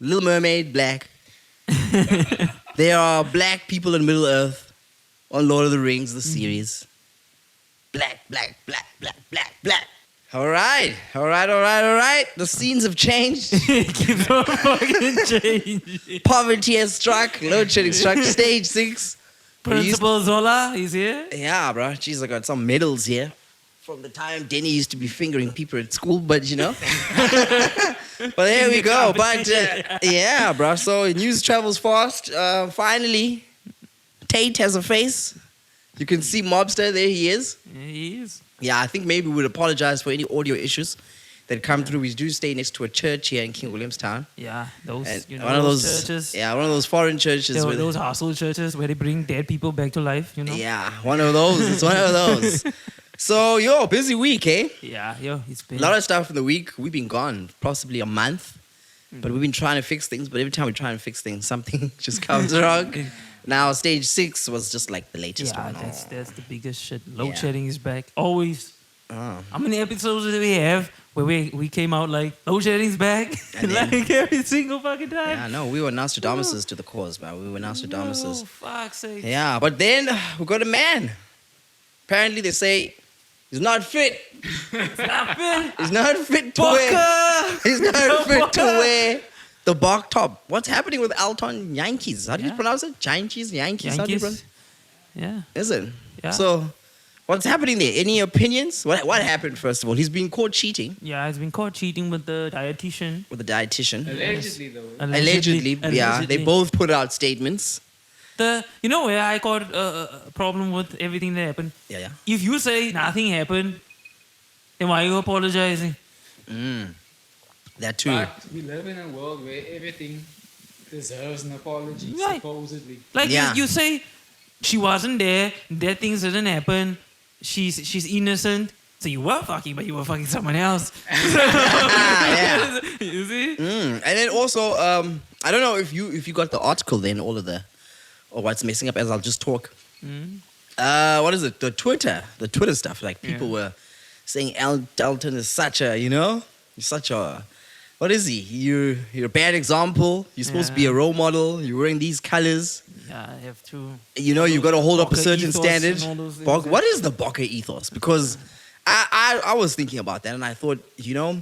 Little Mermaid, black. There are black people in Middle Earth on Lord of the Rings, the series. Black, black, black, black, black, black. All right. The scenes have changed. Keep on fucking changing. Poverty has struck. Load shedding struck. Stage 6. Principal Zola is here. Yeah, bro. Jeez, I got some medals here. From the time Denny used to be fingering people at school, but you know. But there we go. But yeah, bro. So news travels fast. Finally, Tate has a face. You can see Mobster. There he is. Yeah, he is. Yeah, I think maybe we'd apologize for any audio issues that come through. We do stay next to a church here in King Williamstown. Yeah, those, And one of those churches. Yeah, one of those foreign churches. Those hostel churches where they bring dead people back to life, you know? Yeah, one of those. It's one of those. So, busy week, eh? Yeah, it's been... A lot of stuff in the week. We've been gone possibly a month. But we've been trying to fix things. But every time we try and fix things, something just comes wrong. Now, stage 6 was just like the latest one. That's the biggest shit. Load shedding is back. Always. How many episodes did we have where we came out like, load shedding's back? Like every single fucking time. Yeah, no, we were Nostradamuses to the cause, man. We were Nostradamuses. Oh, fuck's sake. Yeah, but then we got a man. Apparently, they say he's not fit. He's not fit to wear. He's not fit to wear the Bok top. What's happening with Elton Jantjies? How do you pronounce it? Jantjies? Yankees? How do you pronounce it? Yeah. Is it? Yeah. So, what's happening there? Any opinions? What happened, first of all? He's been caught cheating. Yeah, he's been caught cheating with the dietitian. Allegedly, though. Allegedly, yeah. They both put out statements. You know where I got a problem with everything that happened? Yeah. If you say nothing happened, then why are you apologizing? That too. But we live in a world where everything deserves an apology, Right. supposedly. Like you say, she wasn't there, that things didn't happen, she's innocent. So you were fucking, but you were fucking someone else. Yeah. You see? And then also, I don't know if you got the article then, all of the, or what's messing up as I'll just talk. What is it? The Twitter stuff. Like people were saying Elton is such a, he's such a, what is he? You're a bad example. You're supposed to be a role model. You're wearing these colors. Yeah, I have to. You've got to hold up a Bokke certain ethos standard. and all those things, What is the Bokke ethos? Because I was thinking about that and I thought, a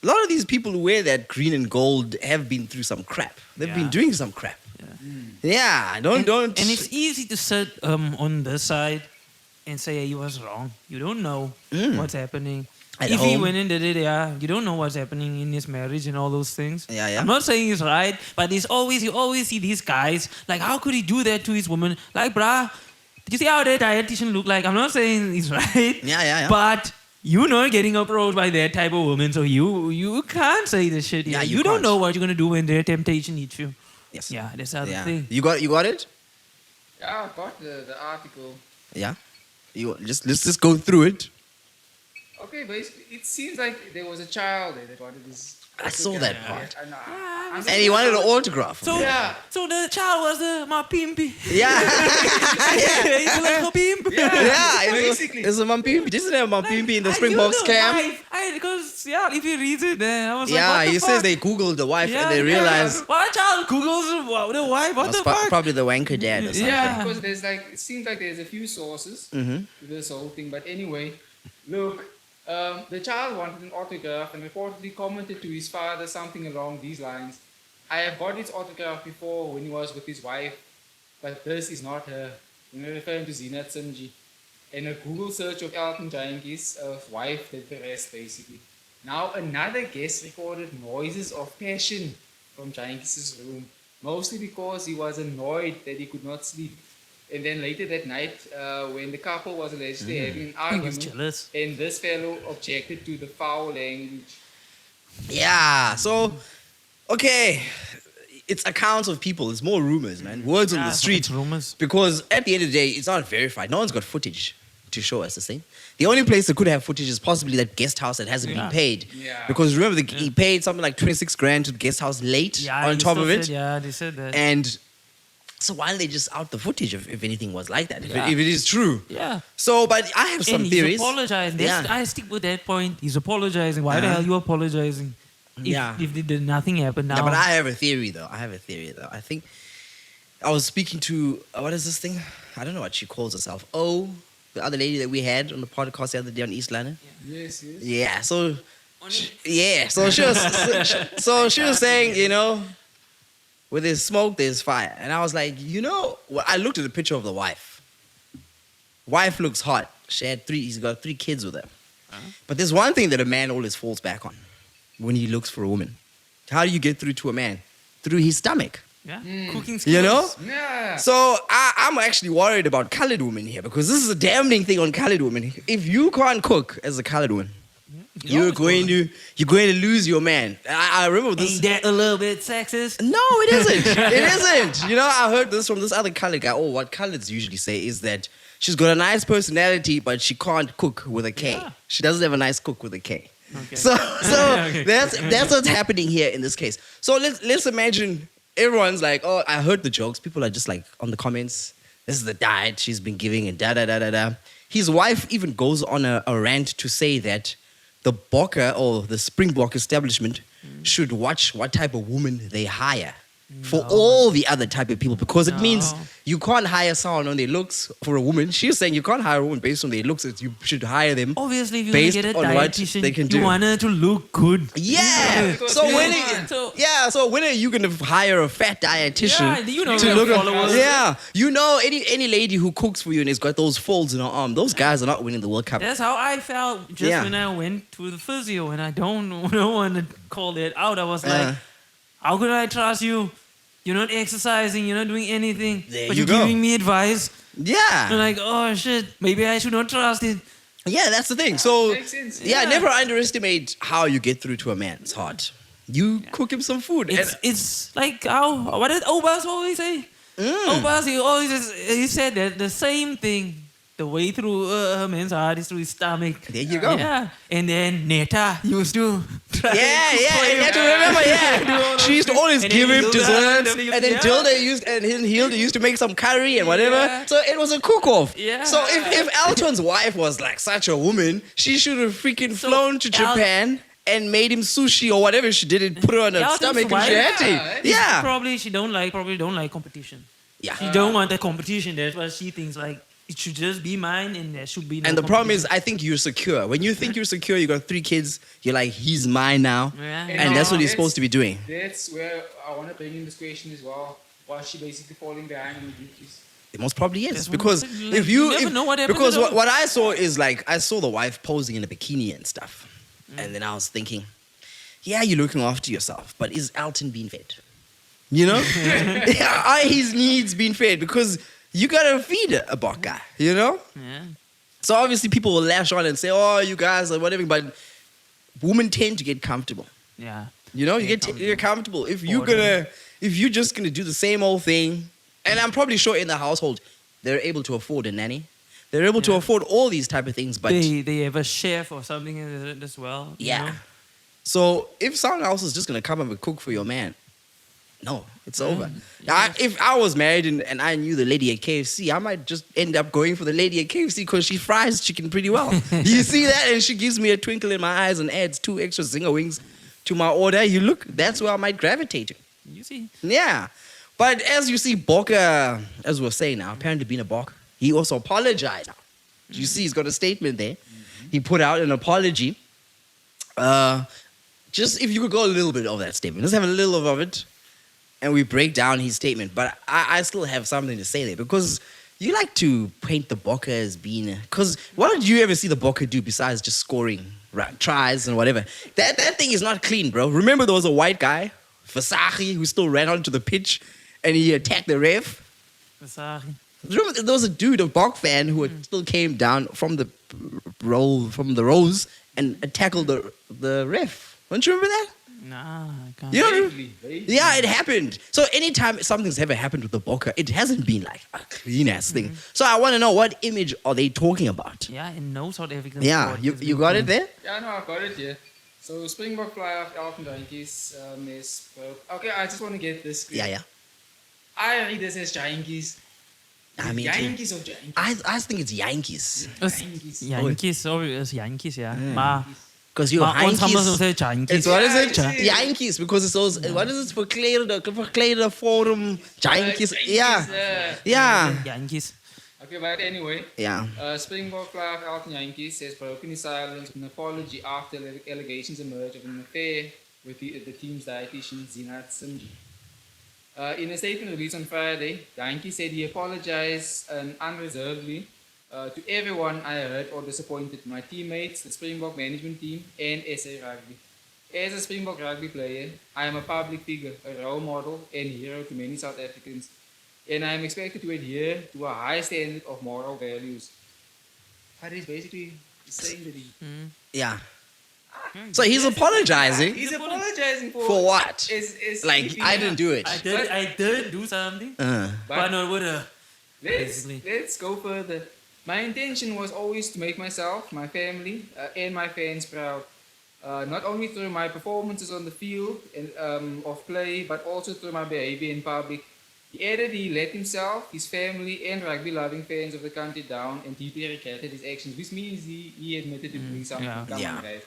lot of these people who wear that green and gold have been through some crap. They've been doing some crap. Yeah, don't. And it's easy to sit on this side and say, hey, he was wrong. You don't know what's happening. If he went and did it, you don't know what's happening in his marriage and all those things. Yeah. I'm not saying he's right, but you always see these guys, like, how could he do that to his woman? Like, bruh, did you see how that dietitian looked like? I'm not saying he's right. Yeah. But you're not getting approached by that type of woman, so you can't say this shit. Yeah, you don't know what you're going to do when their temptation hits you. Yes. Yeah, that's the other thing. You got it? Yeah, I got the article. Yeah. Let's just go through it. Okay, basically, it seems like there was a child there that wanted this. I saw that part. And And he wanted an autograph. So the child was my pimpy. Yeah. He's a little pimp. basically. It's a Mampimpi. Isn't there a Mampimpi in the Springboks camp? Because if you read it, then I was like, Yeah, what the he fuck? says they Googled the wife and they realized Why child Googles the wife? What the fuck? probably the wanker dad or something. Yeah. Because it seems like there's a few sources to this whole thing. But anyway, look, the child wanted an autograph and reportedly commented to his father something along these lines. I have got his autograph before when he was with his wife, but this is not her. Referring to Zina Tsimji. And a Google search of Elton Jantjies' wife did the rest, basically. Now, another guest recorded noises of passion from Jantjies' room, mostly because he was annoyed that he could not sleep. And then later that night, when the couple was allegedly having an argument, jealous. and this fellow objected to the foul language. Yeah, so, okay. It's accounts of people. It's more rumors, man. Words on the street. It's rumors. Because at the end of the day, it's not verified. No one's got footage to show us the same. The only place that could have footage is possibly that guest house that hasn't been paid. Yeah. Because remember, he paid something like 26 grand to the guest house late on top of it. They said that. And so why don't they just out the footage if anything was like that? If it is true. Yeah. So, but I have some and theories. He's apologizing. Yeah. I stick with that point. He's apologizing. Why the hell are you apologizing? If nothing happened now. Yeah, but I have a theory though. I think I was speaking to what is this thing? I don't know what she calls herself. Oh, the other lady that we had on the podcast the other day on East London. Yes. Yeah. So she was saying, you know, where there's smoke, there's fire, and I was like, you know, I looked at the picture of the wife. Wife looks hot. He's got 3 kids with her. But there's one thing that a man always falls back on when he looks for a woman. How do you get through to a man? Through his stomach. Yeah, cooking skills. You know? Yeah. So I'm actually worried about colored women here because this is a damning thing on colored women. If you can't cook as a colored woman, you're going to lose your man. I remember this. Ain't that a little bit sexist? No, it isn't. It isn't. You know, I heard this from this other colored guy. Oh, what coloreds usually say is that she's got a nice personality, but she can't cook with a K. Yeah. She doesn't have a nice cook with a K. Okay. So Okay. that's what's happening here in this case. So let's imagine everyone's like, oh, I heard the jokes. People are just like on the comments. This is the diet she's been giving and da da da da da. His wife even goes on a rant to say that the Bokke or the Springbok establishment should watch what type of woman they hire for all the other type of people because it means you can't hire someone on their looks for a woman. She's saying you can't hire a woman based on their looks. You should hire them. Obviously, if you based get a on what dietitian, they can you do. want her to look good. Yeah. So when are you gonna hire a fat dietitian Yeah, you know to your look followers. Yeah, you know any lady who cooks for you and has got those folds in her arm, those guys are not winning the World Cup. That's how I felt just when I went to the physio, and I don't want to call it out. I was like, how could I trust you? You're not exercising, you're not doing anything, There but you you're go. giving me advice. Yeah. I'm like, oh shit, maybe I should not trust it. Yeah, that's the thing. So Makes sense. yeah, never underestimate how you get through to a man. It's hard. You cook him some food. It's like how what did Obas always say? Obas, he said that the same thing. The way through a man's heart is through his stomach. There you go. Yeah, and then Neta used to try. Yeah, and you have to remember, she used to always And give then him Hilda, desserts, and then and then Hilda used to make some curry and whatever. Yeah. So it was a cook-off. Yeah. So if Elton's wife was like such a woman, she should have freaking flown to Japan and made him sushi or whatever she did and put her on her Elton's stomach and wife- she had to. Yeah. Probably don't like competition. Yeah. She don't want the competition. That's why she thinks like it should just be mine and there should be no And the problem is, competition. I think you're secure. When you think you're secure, you got 3 kids, you're like, he's mine now. Yeah. And that's what he's That's- supposed to be doing. That's where I want to bring in this question as well. Was she basically falling behind on duties? It most probably is. That's Because what- if you you... never know what happened because at all. what I saw is like, I saw the wife posing in a bikini and stuff. And then I was thinking, yeah, you're looking after yourself, but is Elton being fed? You know? Are his needs being fed? Because you gotta feed a Bok guy, you know? Yeah. So obviously people will lash on and say, oh, you guys are whatever, but women tend to get comfortable. Yeah. You know, you're comfortable. If you're just gonna do the same old thing, and I'm probably sure in the household they're able to afford a nanny, they're able to afford all these type of things, but They have a chef or something as well. you yeah. know? So if someone else is just gonna come up and cook for your man, no, it's over. If I was married and I knew the lady at KFC, I might just end up going for the lady at KFC because she fries chicken pretty well. You see that, and she gives me a twinkle in my eyes and adds 2 extra zinger wings to my order. That's where I might gravitate to. You see. Yeah. But as you see, Bokke, as we're saying now, apparently being a Bok, he also apologized now. You see, he's got a statement there. He put out an apology. Just if you could go a little bit of that statement. Let's have a little of it. And we break down his statement. But I still have something to say there. Because you like to paint the Bokke as being... Because what did you ever see the Bokke do besides just scoring tries and whatever? That thing is not clean, bro. Remember there was a white guy, Versace, who still ran onto the pitch and he attacked the ref? Versace. Remember there was a dude, a Bok fan, who still came down from the rows and tackled the ref. Don't you remember that? Nah, I can't. You know, Vaguely. yeah, it happened. So anytime something's ever happened with the Bokke, it hasn't been like a clean ass thing. So I want to know, what image are they talking about? Yeah, in no South African Yeah, sport, you it's you been got it clean. there? Yeah, no, I've got it here. So Springbok flyer of Elton Jantjies is... Okay, I just want to get this clear. Yeah. I read this as Jantjies. I mean, Jantjies or Jantjies? I think it's Yankees. It's Jantjies. Yankees, sorry, it's Yankees, yeah. Maar Because you're Maar ons gaan maar zo Yankees. zeggen, It's Jantjies. what is it? Ja. Yankees. Because it's those. What is it? Verklede forum. Yankees. Yeah. Yeah. Jantjies. Okay, but anyway. Yeah. Springbok klaar Elton Jantjies has broken his silence with an apology after allegations emerged of an affair with the team's dietitian Zinat Simji. In a statement released on Friday, Jantjies said he apologized unreservedly to everyone I hurt or disappointed, my teammates, the Springbok management team, and SA Rugby. As a Springbok rugby player, I am a public figure, a role model, and hero to many South Africans, and I am expected to adhere to a high standard of moral values. But he's basically saying that he... Yeah. So he's apologizing. He's apologizing For what? Is Like, I didn't do it. I did do something. But not with a... Let's go further. My intention was always to make myself, my family, and my fans proud. Not only through my performances on the field and of play, but also through my behavior in public. He added he let himself, his family, and rugby-loving fans of the country down and deeply regretted his actions, which means he admitted to doing something. Yeah. Come Yeah. on, guys.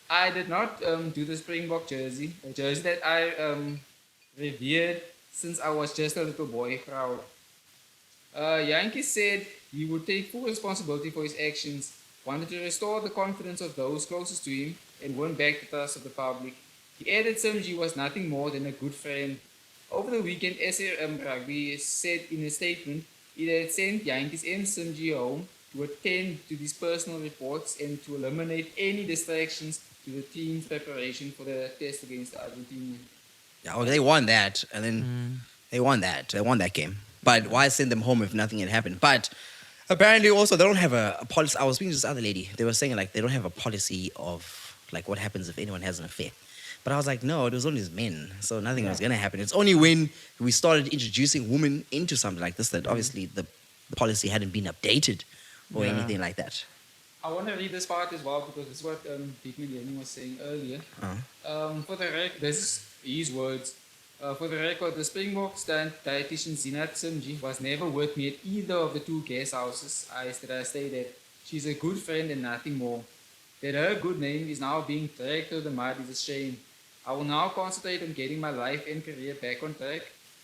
I did not do the Springbok jersey, a jersey that I revered since I was just a little boy proud. Jantjies said he would take full responsibility for his actions, wanted to restore the confidence of those closest to him, and win back the trust of the public. He added Simji was nothing more than a good friend. Over the weekend, SRM Rugby said in a statement it had sent Jantjies and Simji home to attend to these personal reports and to eliminate any distractions to the team's preparation for the test against Argentina. Yeah, well, they won that, and then they won that. They won that game. But why send them home if nothing had happened? But apparently, also they don't have a policy. I was speaking to this other lady. They were saying like they don't have a policy of like what happens if anyone has an affair. But I was like, no, it was only men, so nothing was gonna happen. It's only when we started introducing women into something like this that obviously the policy hadn't been updated or anything like that. I want to read this part as well because it's what Benjamin Mendy was saying earlier. For the record, this is his words. For the record, the Springboks dietitian Zinat Simji was never with me at either of the two guest houses that I stayed at. She's a good friend and nothing more. That her good name is now being dragged through the mud is a shame. I will now concentrate on getting my life and career back on track,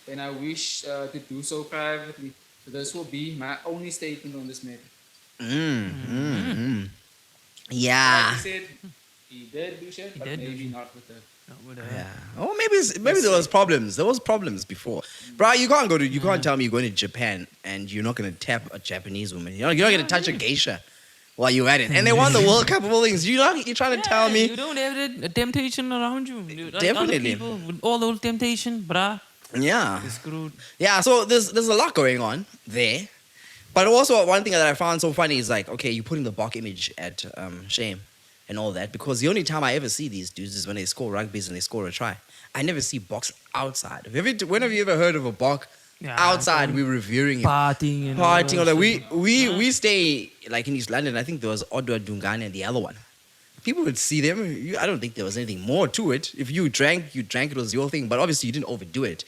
and I wish to do so privately. So this will be my only statement on this matter. Yeah. Like he said, he did do shit, but did do maybe shit. not with her. Yeah. Oh, maybe there was problems. There was problems before, bro. You can't tell me you're going to Japan and you're not going to tap a Japanese woman. You're not going to touch a geisha while you're at it. And they won the World Cup of all things. You're trying to tell me You don't have the temptation around you. Dude. Like Definitely. other people with all those temptation, bruh. Yeah. You're screwed. Yeah, so there's a lot going on there. But also one thing that I found so funny is like, okay, you're putting the Bok image at shame and all that, because the only time I ever see these dudes is when they score rugbies and they score a try. I never see Boks outside. When have you ever heard of a Bok outside? We're revering him. Partying and Partying. all All that that. We stay like in East London. I think there was Odwa Dungane and the other one. People would see them. I don't think there was anything more to it. If you drank, it was your thing. But obviously, you didn't overdo it.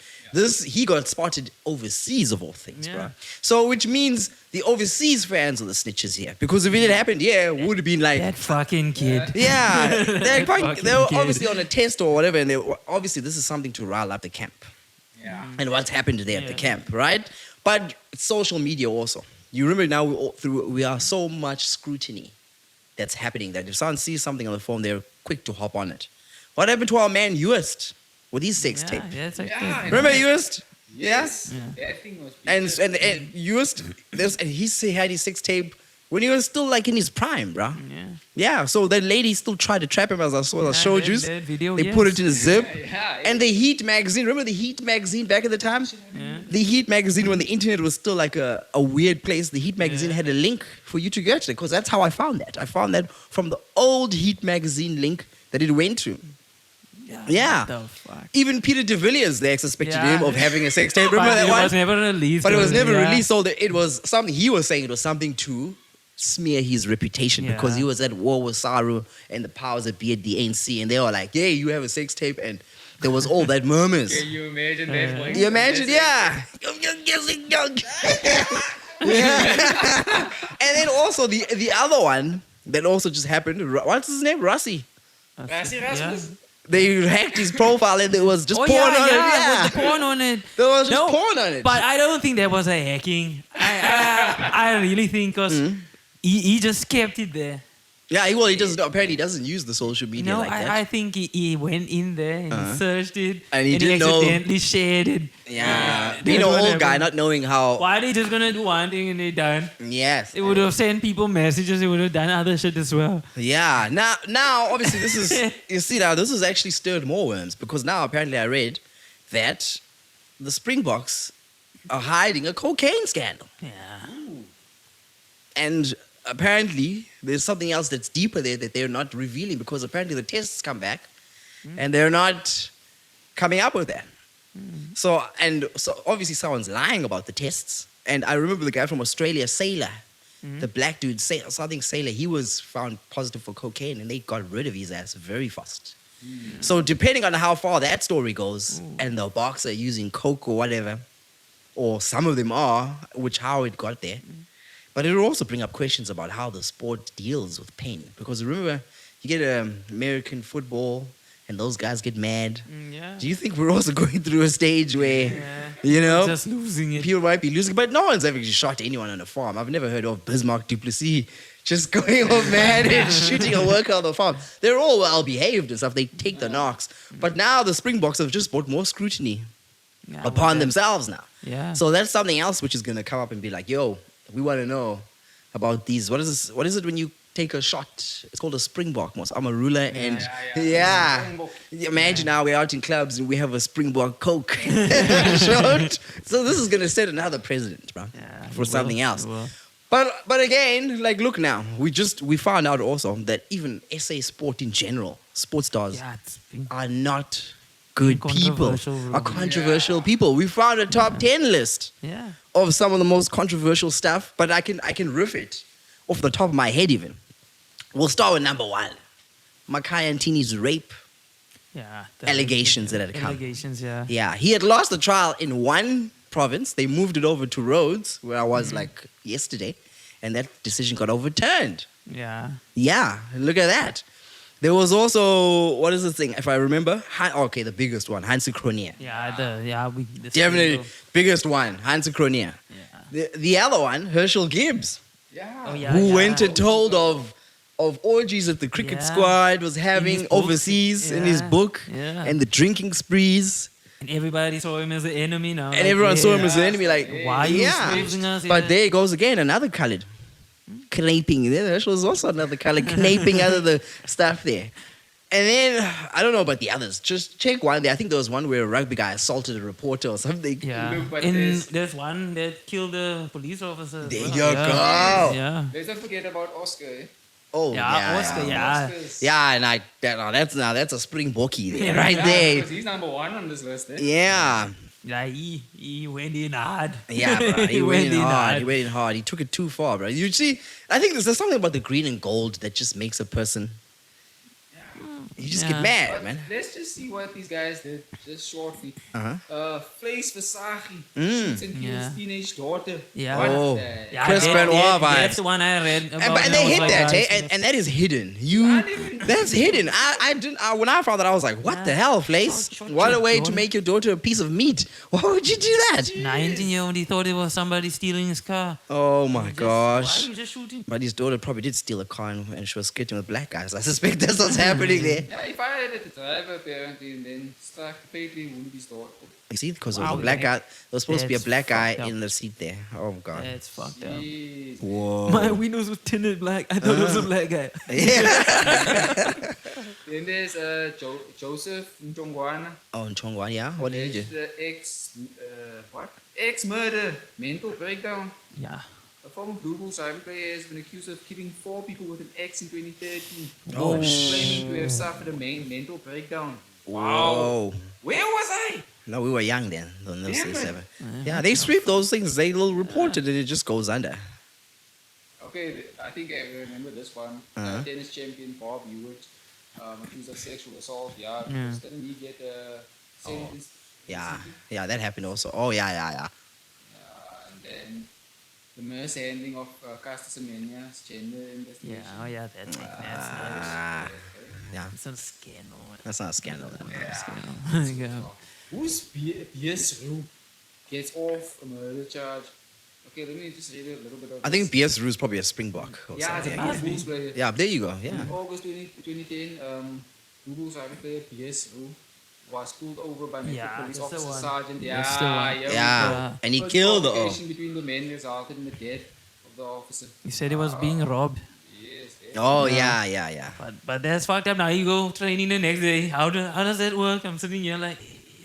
He got spotted overseas of all things, bro. So, which means the overseas fans are the snitches here. Because if it had happened here, it would have been like... That fucking kid. Yeah. They were kid. obviously on a test or whatever. And obviously, this is something to rile up the camp. Yeah. And what's happened there at the camp, right? But social media also. You remember now we are so much scrutiny that's happening that if someone sees something on the phone, they're quick to hop on it. What happened to our man Jooste with his sex tape? Yeah, it's like Yeah, Remember Jooste? Yes. Yeah. That thing was And Jooste, he had his sex tape when he was still like in his prime, bro. Yeah. So the lady still tried to trap him, as I showed you. that video, They put it in a zip. Yeah. And the Heat magazine, remember the Heat magazine back at the time? Yeah. The Heat magazine, when the internet was still like a weird place, the Heat magazine had a link for you to get to it, because that's how I found that. I found that from the old Heat magazine link that it went to. Yeah. What the fuck? Even Peter de Villiers, they suspected Yeah. him of having a sex tape. Remember But that it one? was never released. But it was never Yeah. released. So it was something, he was saying it was something to smear his reputation, because Yeah. he was at war with Saru and the powers that be at the ANC, and they were like, yeah, you have a sex tape, and there was all that murmurs. Can you imagine that? voice? You imagine, yeah. Yeah. And then also the other one that also just happened, what's his name? Russie. Rasmus? They hacked his profile and there was just porn on it. There was the porn on it. There was just porn on it. But I don't think that was a hacking. I really think because he just kept it there. Yeah, he doesn't. Apparently, doesn't use the social media like that. I think he went in there and searched it, and he didn't know. Accidentally shared it. Yeah, being an old guy, not knowing how. Why are they just gonna do one thing and they done? Yes, They would have sent people messages. They would have done other shit as well. Yeah. Now, obviously, this is you see now. This has actually stirred more worms because now apparently I read that the Springboks are hiding a cocaine scandal. Yeah. And apparently, there's something else that's deeper there that they're not revealing because apparently the tests come back and they're not coming up with that. So obviously someone's lying about the tests. And I remember the guy from Australia, Sailor, the black dude, something Sailor, he was found positive for cocaine and they got rid of his ass very fast. So depending on how far that story goes and the Boks are using coke or whatever, or some of them are, how it got there. But it will also bring up questions about how the sport deals with pain. Because remember, you get American football and those guys get mad. Yeah. Do you think we're also going through a stage where, just losing it? People might be losing. But no one's ever shot anyone on a farm. I've never heard of Bismarck Duplessis just going all mad and shooting a worker on the farm. They're all well behaved and stuff. They take the knocks. But now the Springboks have just brought more scrutiny upon themselves now. Yeah. So that's something else which is going to come up and be like, yo, we want to know about these. What is it when you take a shot? It's called a Springbok. I'm a ruler and imagine now we're out in clubs and we have a Springbok Coke shot. So this is going to set another precedent, bro, for something else. But again, like look now, we found out also that even SA sport in general, sports stars are not good people, are controversial people. We found a top 10 list of some of the most controversial stuff, but I can riff it off the top of my head even. We'll start with number 1. Makhaya Ntini's rape allegations that had come. Allegations, yeah. Yeah, he had lost the trial in one province. They moved it over to Rhodes, where I was like yesterday, and that decision got overturned. Yeah. Yeah, look at that. There was also, what is the thing? If I remember, the biggest one, Hansi Cronje. Definitely biggest one, Hansi Cronje. Yeah. The other one, Herschel Gibbs. Who went and told of orgies that the cricket squad was having overseas in his book and the drinking sprees. And everybody saw him as an enemy now. And everyone saw him as an enemy, like, why are you exposing us? But there goes again, another colored. Knaping. There was also another color knaping out of the stuff there. And then, I don't know about the others. Just check one there. I think there was one where a rugby guy assaulted a reporter or something. Yeah. And there's one that killed a police officer. There you go. Yeah. Let's not forget about Oscar. Oh, Oscar. Yeah, and that's a Springbokie there, right there. Because he's number 1 on this list. Yeah. Yeah, he went in hard. Yeah, bro. He went in hard. He went in hard. He took it too far, bro. You see, I think there's something about the green and gold that just makes a person. You just get mad, man. Let's just see what these guys did just shortly. Vlees Versace shoots and kills teenage daughter. Chris Benoit vibes. That's the one I read about. And they hit that, and that is hidden. That's hidden. I didn't. When I found that, I was like, what the hell, Flace? What a way to make your daughter a piece of meat. Why would you do that? 19-year-old, he thought it was somebody stealing his car. Oh my gosh. Why are you just shooting? But his daughter probably did steal a car and she was skitting with black guys. I suspect that's what's happening there. Yeah, if I had the driver apparently and then struck fatally wouldn't be stored. You see, because there was a black guy. There was supposed to be a black guy in the seat there. Oh god. That's fucked up. Whoa. My windows were tinted black. I thought it was a black guy. Yeah. Then there's Joseph Ntongwana. Oh, Ntongwana, yeah. What did he do? The ex-murder, mental breakdown. Yeah. A former Google cyber player has been accused of killing 4 people with an axe in 2013. Oh, claiming to have suffered a mental breakdown. Wow. Where was I? No, we were young then. Yeah, they sweep those things. They will report it and it just goes under. Okay, I think I remember this one. Tennis champion Bob Hewitt, accused of sexual assault. Didn't he get sentenced? Yeah, that happened also. Oh, yeah. And then the mishandling of Caster Semenya's gender investigation. That's nice. Yeah. It's a scandal. That's not a scandal. Yeah. Who's Be Ursula gets off a murder charge? Okay, let me just read a little bit of I think BS Rue is probably a Springbok. Or Yeah, it's a something. Bulls player. Yeah, there you go. Yeah. In August 2010, Google cyber player B.S. Rue was pulled over by Metro Yeah, Police that's the Officer one. Sergeant. That's the one. Here we Yeah. go. And he First killed the altercation between the men resulted in the death of the officer. He said he was being robbed. Yes. Oh, yeah. But that's fucked up. Now you go training the next day. How does that work? I'm sitting here like,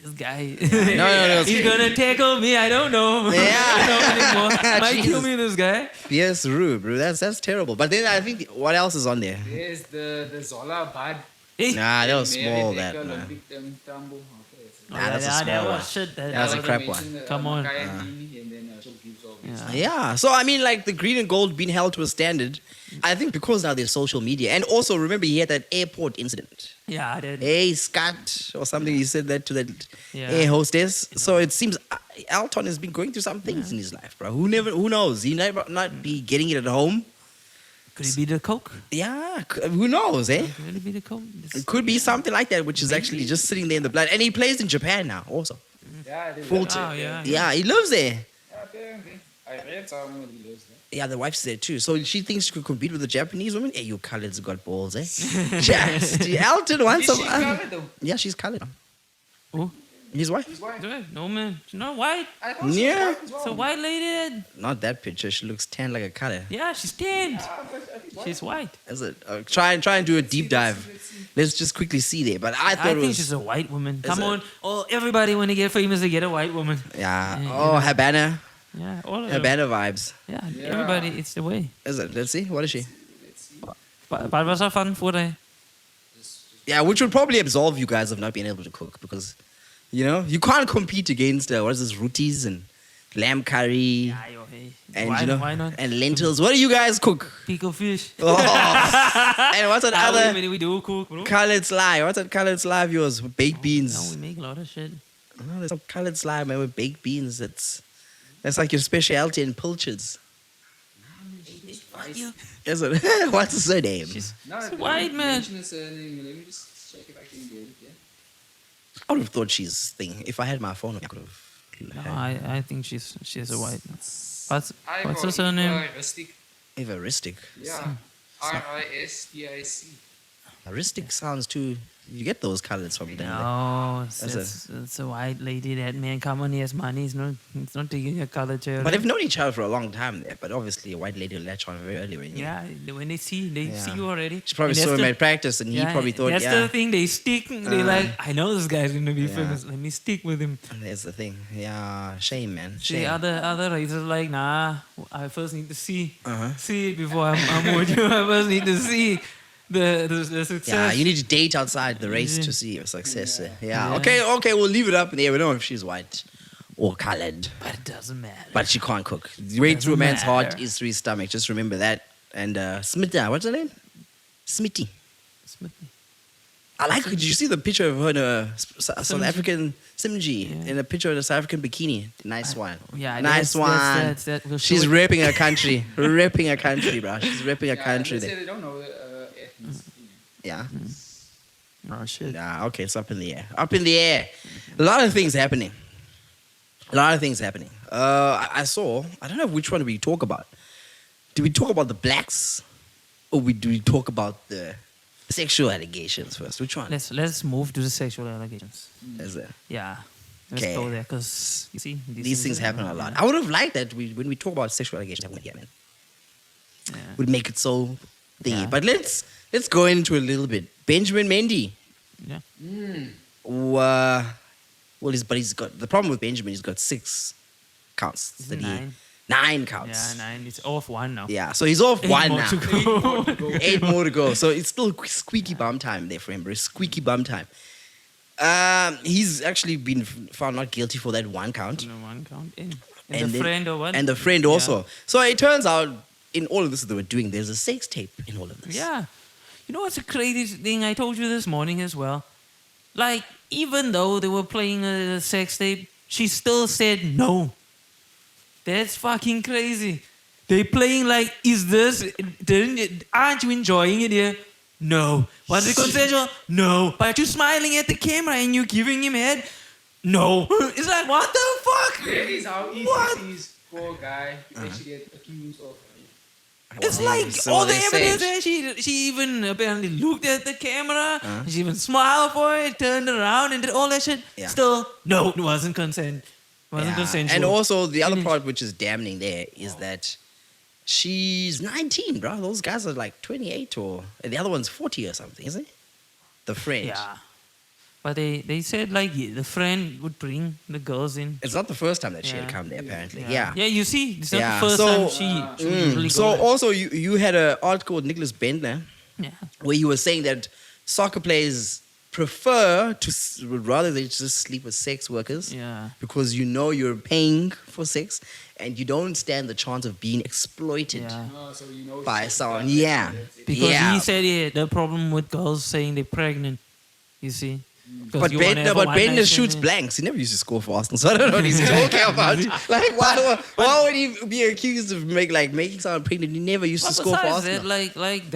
this guy. No. He's gonna tackle me. I don't know. Yeah. I don't know anymore. Might kill Jesus. me, this guy. BS Rue, bro. That's terrible. But then I think, what else is on there? There's the Zola Bud. Hey. Nah, that was Mary small, Decker, that, man. Olympic tumble. Okay, so Nah, that's a small that one. was shit. That was a I'll crap mention, one. Come on. Mackay and Dini, and then Phil Gibbs, obviously. Yeah. Yeah. So, I mean, like, the green and gold being held to a standard, I think because now there's social media. And also, remember, he had that airport incident. Yeah, I did. Hey, Scott, or something, he said that to that Yeah. air hostess. So it seems Elton has been going through some things in his life, bro. Who knows? He might not be getting it at home. Could it be the coke? Yeah, who knows, eh? Could it be the coke? It could be something like that, which is actually just sitting there in the blood. And he plays in Japan now, also. Yeah, they Full live time. Oh, there. yeah. Yeah, he lives there. Yeah, apparently. I read someone who lives there. Yeah, the wife's there too. So she thinks she could compete with the Japanese women. Hey, you coloureds got balls, eh? Just Elton wants Is some. she coloured though? Yeah, she's coloured. Oh, His wife? His wife. no man. She's not white. I thought she was Yeah. white as well. It's a white lady. Not that picture. She looks tan like a colour. Yeah, she's tanned. But She's white. Is it? Try and do a deep dive. Let's just quickly see there. But I thought I it think was. she's a white woman. Is Come it? on. Oh, everybody when they get famous, they get a white woman. Yeah. Yeah, Oh, you know. Habana. Yeah, all of them. Habana vibes. Yeah, Yeah. everybody, it's the way. Is it? Let's see. What is she? let's see. But it was so fun for the. Yeah, which would probably absolve you guys of not being able to cook because, you know, you can't compete against what is this, rotis and lamb curry Yeah, yo, hey. and why, you know why not? and lentils. What do you guys cook? Pickle fish. Oh. And what's that other we do cook, bro. colored slime? What's that colored slime of yours? Baked No, beans. we make a lot of shit. Oh, there's some colored slime man, with baked beans. That's like your specialty in pilchards. Fuck you. Is it? What's the surname? She's No, It's I didn't white, man. mention her surname. Let me just check if I can get it. Yeah. I would have thought she's thing. If I had my phone, I could have. No, I think she's a white. What's I what's got her surname? Rustic. Evaristic. Yeah. Ristic. Aristic sounds too. You get those colors from them. No, That's it's a white lady. That man, come on, he has money. It's not taking a color chair. But they've known each other for a long time there. But obviously, a white lady will latch on very early. When you yeah, when they see Yeah. you already. She probably And saw that's him the- at practice, and he probably thought, that's yeah. the thing. They stick. They like, I know this guy's gonna be Yeah. famous. Let me stick with him. And there's the thing. Yeah, shame, man. The Shame. other racers like, nah. I first need to see Uh-huh. it before I'm with you. I first need to see the success. Yeah, you need to date outside the race to see your success. Yeah. Yeah. Okay, we'll leave it up in the air. We don't know if she's white or colored, But it doesn't matter. but she can't cook. The way through a Doesn't man's heart matter. is through his stomach. Just remember that. And Smita, what's her name? Smitty. I like her. Did you see the picture of her in a South Simji. African Simji Yeah. in a picture of a South African bikini? Nice one. Yeah, nice one. We'll She's show it. repping her country. Repping her country, bro. She's repping her country They there. say they don't know ethnicity. Yeah. Oh shit. Yeah, okay, it's up in the air. Up in the air. A lot of things happening. I saw, I don't know which one we talk about. Do we talk about the blacks or do we talk about the sexual allegations first? Which one? Let's move to the sexual allegations. Is it? Yeah. Let's Okay. go there because you see These things happen a lot. I would have liked that when we talk about sexual allegations, yeah, man, Yeah. would make it so thingy. Yeah. But let's go into a little bit. Benjamin Mendy. Yeah. He's got the problem with Benjamin. He's got 6 counts. Is that it he- 9? 9 counts. Yeah, 9. It's off 1 now. Yeah, so he's off 1 more now. to go. 8 more to go. So it's still squeaky bum time there for him, bro. Squeaky bum time. He's actually been found not guilty for that 1 count. No, 1 count in. And And the then- friend or what? And the friend also. So it turns out in all of this that they were doing, there's a sex tape in all of this. Yeah. You know what's the craziest thing? I told you this morning as well. Like, even though they were playing a sex tape, she still said no. That's fucking crazy. They playing like, aren't you enjoying it here? No. Was it consensual? No. But you smiling at the camera and you giving him head? No. It's like, what the fuck? That is how easy it is for a guy to actually get accused of. It's like So all the they evidence said. there. She even apparently looked at the camera. She even smiled for it, turned around and did all that shit. Yeah. Still, no, it wasn't consent. Wasn't consensual. And also the other Finish. part which is damning there is that she's 19, bro. Those guys are like 28 or and the other one's 40 or something, isn't it? The friend. Yeah. But they said like the friend would bring the girls in. It's not the first time that she had Yeah. come there, apparently. Yeah. Yeah. You see, it's not Yeah. the first So- time she would usually So go there. also you had an article with Nicholas Bendtners Yeah. where you were saying that soccer players prefer to would rather they just sleep with sex workers Yeah. because you know you're paying for sex and you don't stand the chance of being exploited Yeah. So you know by it's someone. done. Yeah. That's it. Because Yeah. he said he had the problem with girls saying they're pregnant. You see? 'Cause But you wanna have a one-night Bender stand shoots and- blanks. He never used to score for Arsenal, so I don't know what he's talking about. Like, why would he be accused of making someone pregnant? He never used to But score for besides Arsenal. that, like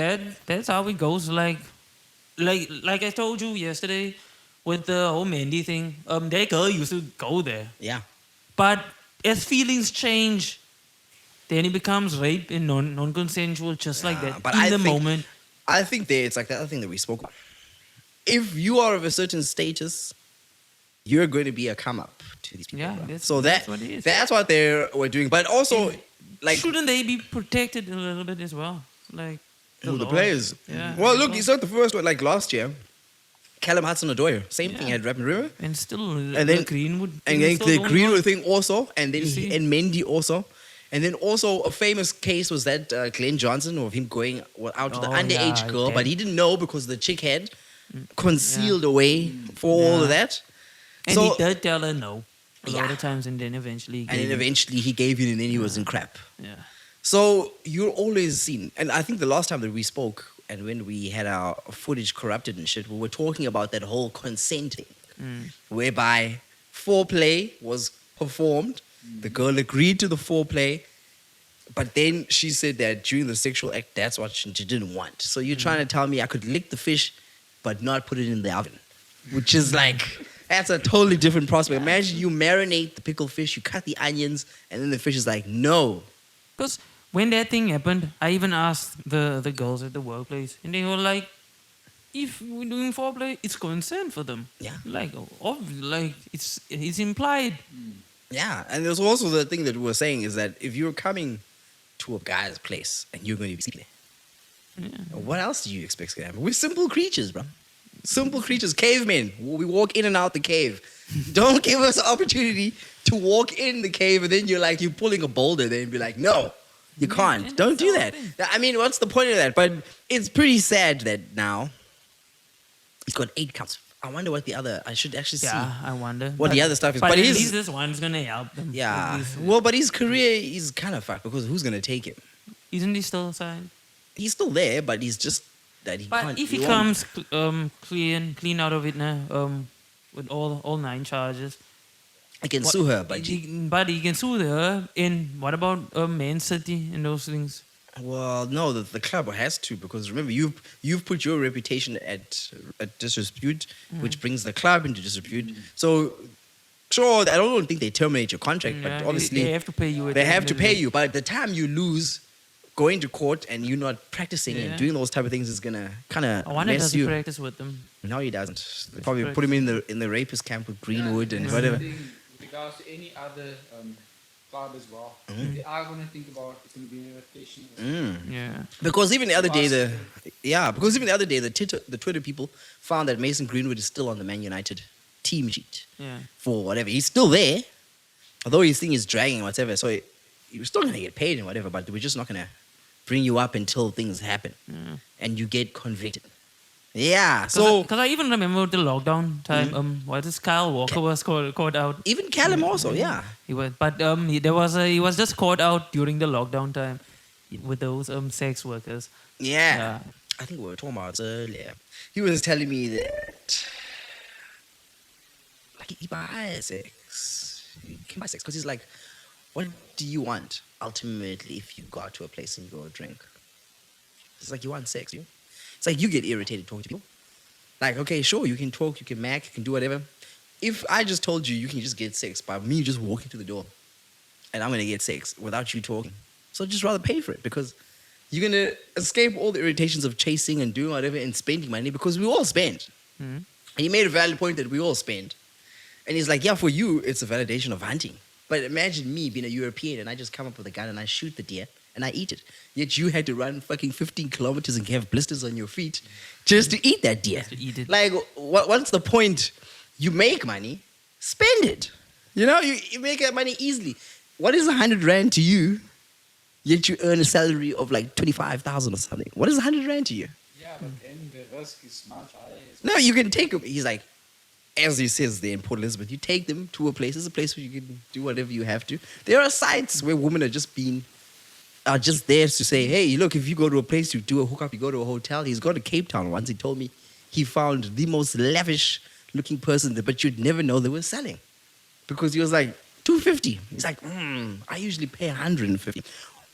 that's how it goes. Like I told you yesterday with the whole Mendy thing. That girl used to go there, Yeah, but as feelings change, then it becomes rape and non-consensual, just like that but in I the think- moment. I think it's like the other thing that we spoke about. If you are of a certain status, you're going to be a come up to these people. Yeah, bro. that's- so that's what it is. that's what they were doing. But also, like Shouldn't they be protected a little bit as well? Like the law. players. Yeah. Well, look, it's not the first one. Like last year, Callum Hudson-Odoi, same thing Yeah. had happened. Remember? And still, And the then- Greenwood. And thing then still the going Greenwood on. thing also, and then You see? and Mendy also. And then also a famous case was that Glenn Johnson of him going out to the Oh, underage yeah, girl, okay. but he didn't know because the chick had concealed away for all of Yeah. that. And So- he did tell her no a lot Yeah. of times, and then eventually. And then gave in. eventually he gave in and then he was in crap. Yeah. So you're always seen. And I think the last time that we spoke and when we had our footage corrupted and shit, we were talking about that whole consent thing, whereby foreplay was performed. The girl agreed to the foreplay, but then she said that during the sexual act, that's what she didn't want. So you're trying to tell me I could lick the fish, but not put it in the oven, which is like, that's a totally different prospect. Imagine you marinate the pickled fish, you cut the onions, and then the fish is like, no. Because when that thing happened, I even asked the girls at the workplace, and they were like, if we're doing foreplay, it's consent for them. Yeah. Like, like it's implied. Yeah, and there's also the thing that we were saying is that if you're coming to a guy's place and you're going to be sleeping there, what else do you expect is going to happen? We're simple creatures, bro. Simple creatures, cavemen. We walk in and out the cave. Don't give us an opportunity to walk in the cave and then you're pulling a boulder there and be like, no, you can't. and Don't that's do the that. whole thing. I mean, what's the point of that? But it's pretty sad that now he's got 8 counts. I wonder what the other, I should actually see. Yeah, I wonder. What the other stuff is. But, But at his- least this one's gonna help them. Yeah. At least. Well, but his career is kind of fucked because who's going to take him? Isn't he still signed? He's still there, but he's just that he But can't. if he won't. comes clean out of it now, with all 9 charges, I can what- sue her, but he can sue her. And what about Man City and those things? well, no, the club has to because remember you've put your reputation at disrepute, which brings the club into disrepute. So sure, I don't think they terminate your contract, Yeah, but obviously they have to pay you. at they the have end to of the pay day. you. But at the time you lose, going to court and you're not practicing and Yeah. doing those type of things is gonna kind of I wonder mess does he you. practice with them? No, he doesn't. They probably put him in the rapist camp with Greenwood and whatever. With regards to any other club as well, they are going to think about it's going to be an reputation. Yeah. Because even the other day, the Twitter people found that Mason Greenwood is still on the Man United team sheet Yeah. for whatever. He's still there, although his thing is dragging and whatever. So you're still gonna get paid and whatever, but we're just not gonna bring you up until things happen and you get convicted. Yeah. So Because I even remember the lockdown time. What is Kyle Walker was caught out. even Callum also, yeah. He was, but he was just caught out during the lockdown time with those sex workers. Yeah. I think we were talking about it earlier. He was telling me that like he buys sex. He can buy sex because he's like, what do you want ultimately if you go out to a place and you go drink? It's like you want sex, you. It's like you get irritated talking to people. Like, okay, sure, you can talk, you can mac, you can do whatever. If I just told you can just get sex by me just walking to the door, and I'm gonna get sex without you talking, so just rather pay for it because you're gonna escape all the irritations of chasing and doing whatever and spending money because we all spend. Mm-hmm. And he made a valid point that we all spend. And he's like, yeah, for you, it's a validation of hunting. But imagine me being a European and I just come up with a gun and I shoot the deer and I eat it. Yet you had to run fucking 15 kilometers and have blisters on your feet just to eat that deer. Just to eat it. Like, what's the point? You make money, spend it. You know, you make that money easily. What is 100 rand to you, yet you earn a salary of like 25,000 or something? What is 100 rand to you? Yeah, but then the risk is much higher. No, you can take them. He's like, as he says there in Port Elizabeth, you take them to a place. It's a place where you can do whatever you have to. There are sites where women are just there to say, hey, look, if you go to a place, you do a hookup, you go to a hotel. He's gone to Cape Town once. He told me he found the most lavish-looking person there, but you'd never know they were selling. Because he was like, 250. He's like, I usually pay 150.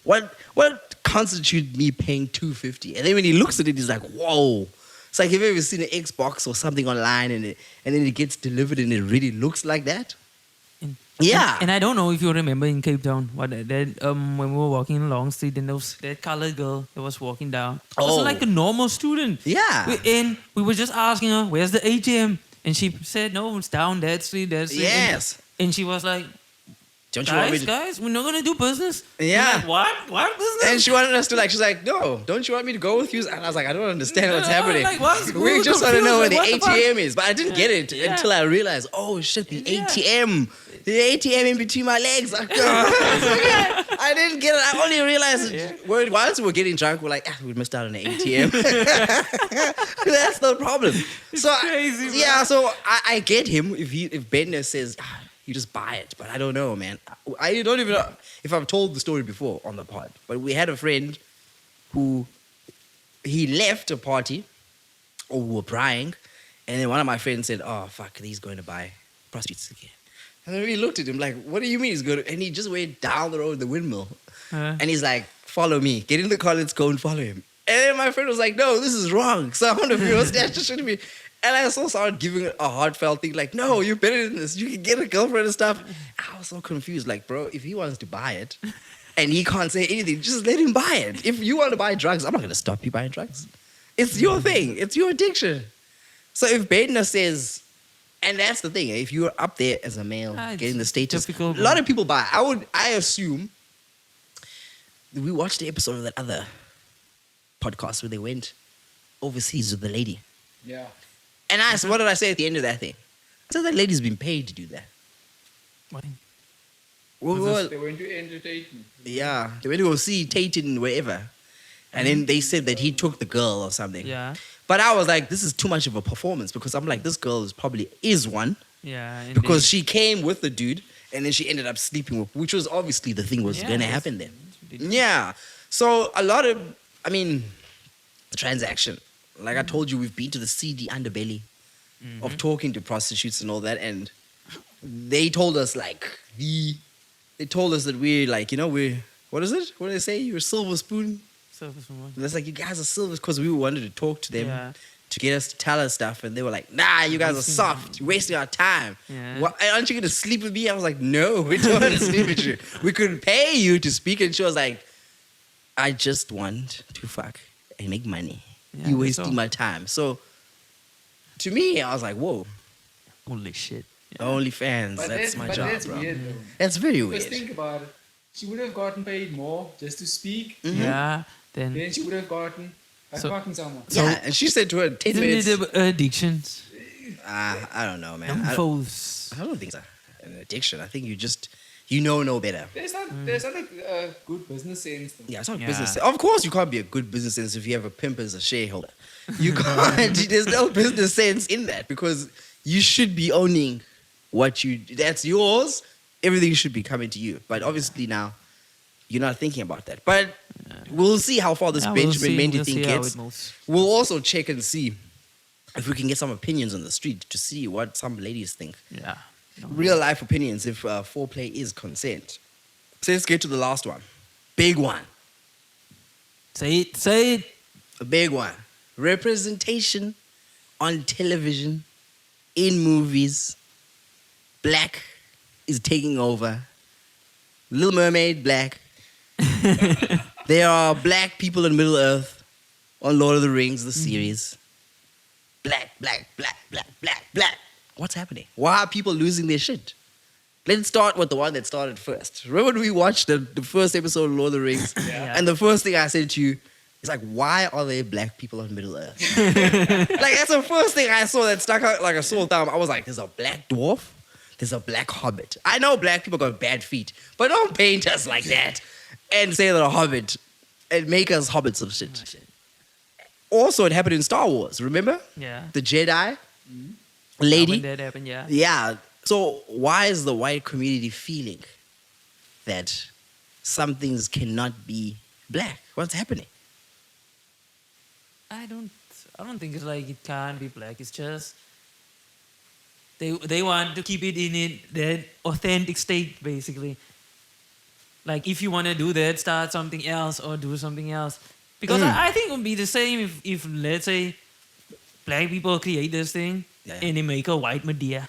What constitutes me paying 250? And then when he looks at it, he's like, whoa. It's like, have you ever seen an Xbox or something online and then it gets delivered and it really looks like that? Yeah. And I don't know if you remember in Cape Town, when we were walking along the street and that colored girl that was walking down. It was like a normal student. Yeah. We were just asking her, where's the ATM? And she said, no, it's down that street, that street. Yes. And she was like, don't you want me to... guys, we're not going to do business. Yeah. Like, what business? And she wanted us to she's like, no, don't you want me to go with you? And I was like, I don't understand what's happening. Like, we just want to know where the ATM is. But I didn't get it Yeah. until I realized, oh shit, the ATM. The ATM in between my legs. Like, I didn't get it. I only realized once we were getting drunk, we're like, we missed out on the ATM. That's the problem. It's so crazy, man. Yeah, so I get him if Bendtners says, you just buy it. But I don't know, man. I don't even know if I've told the story before on the pod. But we had a friend who, he left a party, or we were crying, and then one of my friends said, oh, fuck, he's going to buy prostitutes again. And then we looked at him like, what do you mean he's going to? And he just went down the road, the windmill. And he's like, follow me. Get in the car, let's go and follow him. And then my friend was like, no, this is wrong. So I want to be that just shouldn't be. And I also started giving it a heartfelt thing like, no, you're better than this. You can get a girlfriend and stuff. I was so confused. Like, bro, if he wants to buy it and he can't say anything, just let him buy it. If you want to buy drugs, I'm not going to stop you buying drugs. It's your thing. It's your addiction. So if Bendtners says... And that's the thing. If you're up there as a male, getting the status, difficult, a lot of people buy. I assume we watched the episode of that other podcast where they went overseas with the lady. Yeah. And what did I say at the end of that thing? I said that lady's been paid to do that. What? They went to entertainment. Yeah, they went to go see Tatum wherever, and then they said that he took the girl or something. Yeah. But I was like, this is too much of a performance because I'm like, this girl is one. Yeah. Because she came with the dude and then she ended up sleeping with, which was obviously the thing was going to happen then. Yeah. So the transaction. Like I told you, we've been to the seedy underbelly of talking to prostitutes and all that. And they told us that we're like, what is it? What do they say? You're a silver spoon. That's like, you guys are silver because we wanted to talk to them to get us to tell us stuff. And they were like, nah, you guys are soft. You're wasting our time. Yeah. Aren't you going to sleep with me? I was like, no, we don't want to sleep with you. We couldn't pay you to speak. And she was like, I just want to fuck and make money. Yeah, You're wasting my time. So to me, I was like, whoa. Holy shit. Yeah. OnlyFans, that's my job, that's bro. Weird, though. That's very weird. Just think about it. She would have gotten paid more just to speak. Mm-hmm. Yeah. Then she would have gotten someone. Yeah, and she said to her, 10 minutes. Isn't it addictions? I don't know, man. I don't think it's an addiction. I think you just, no better. There's not like a good business sense. Though. Yeah, it's not business sense. Of course, you can't be a good business sense if you have a pimp as a shareholder. You can't. There's no business sense in that because you should be owning that's yours. Everything should be coming to you. But obviously now, you're not thinking about that. But we'll see how far this Benjamin Mendy thing gets. We'll also check and see if we can get some opinions on the street to see what some ladies think. Yeah. Real life opinions if foreplay is consent. So let's get to the last one. Big one. Say it. A big one. representation on television, in movies. Black is taking over. Little Mermaid, black. There are black people in Middle Earth on Lord of the Rings, the series. Black, black, black, black, black, black. What's happening? Why are people losing their shit? Let's start with the one that started first. Remember when we watched the first episode of Lord of the Rings? Yeah. And the first thing I said to you is like, why are there black people on Middle Earth? Like, that's the first thing I saw that stuck out like a sore thumb. I was like, there's a black dwarf, there's a black hobbit. I know black people got bad feet, but don't paint us like that and say they're a hobbit and make us hobbits of shit. Also, it happened in Star Wars, remember? Yeah. The Jedi When lady. that happened, yeah. Yeah. So why is the white community feeling that some things cannot be black? What's happening? I don't think it's like it can't be black. It's just they want to keep it in that authentic state, basically. Like if you want to do that, start something else or do something else. Because I think it would be the same if let's say black people create this thing and they make a white Medea.